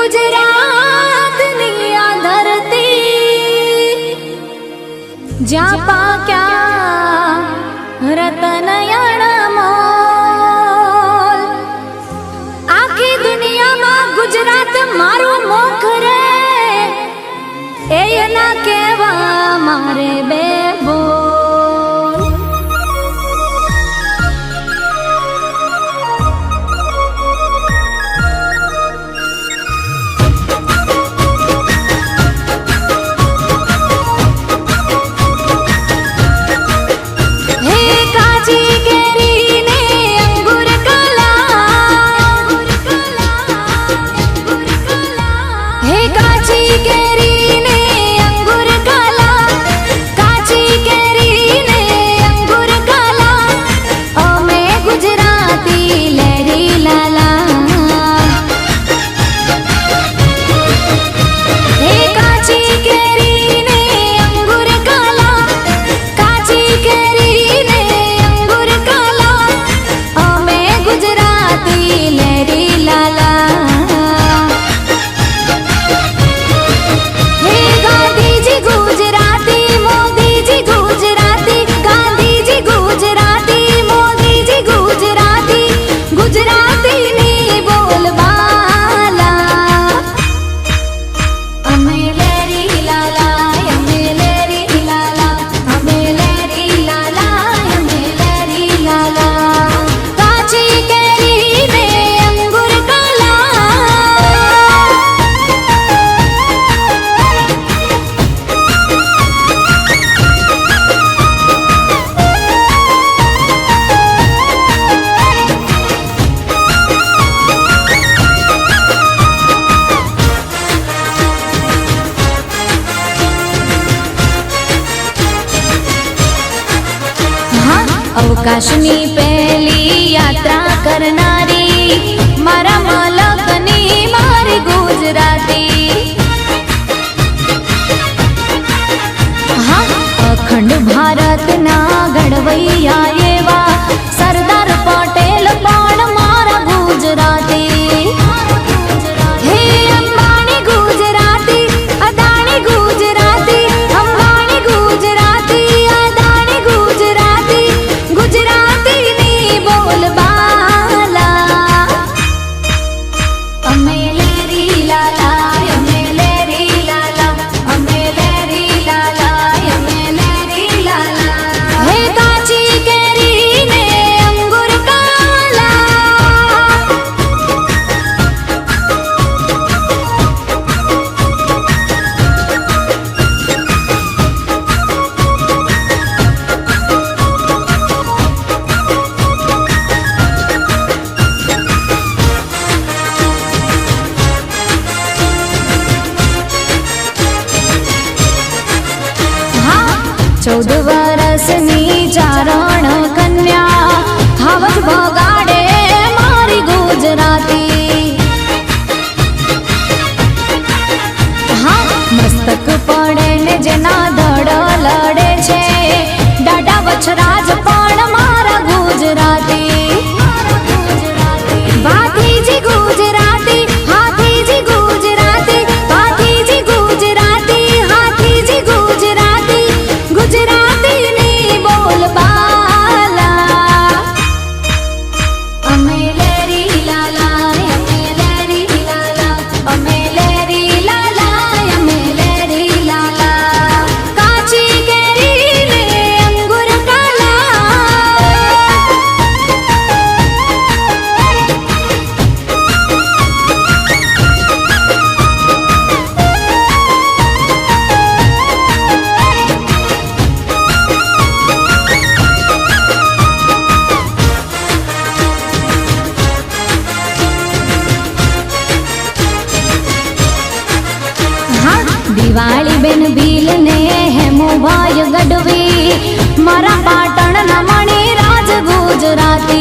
गुजरातनी आ धरती ज्या पाक्या रतन अणमोल आखी दुनिया में गुजरात मारू मुख रे ए ना केवा मारे बे बोल। अवकाशनी पहली यात्रा करनारी मारा मलकनी मारी गुजराती। हाँ अखंड भारत ना घड़वैया एवा सरदार पटेल पण मारा गुजराती। हे अंबानी गुजराती अदानी गुजराती अंबानी गुजराती अदानी गुजराती गुजराती नी बोल बाला अमे लेरी लाला अमे लेरी लाला अमे लेरी लाला अमे लेरी लाला। हे काची केरी ने अंगूर काला हाँ 14 वर्षनी चारण कन्या हावज बगाड़े मारी गुजराती। हाँ मस्तक पड़े ने जेना धड़ लड़े छे डाडा वछराज पण मारा गुजराती। भातीजी गुजराती हाथीजी गुजराती भातीजी गुजराती हाथीजी गुजराती गुजराती नी बोल बाला अमे लेरी लाला अमे लेरी लाला अमे लेरी लाला अमे लेरी लाला। काची केरी ने अंगूर काला दिवाली बेन भील ने हेमो भाई गढ़वी मारा पाटण ना मणि राज गुजराती।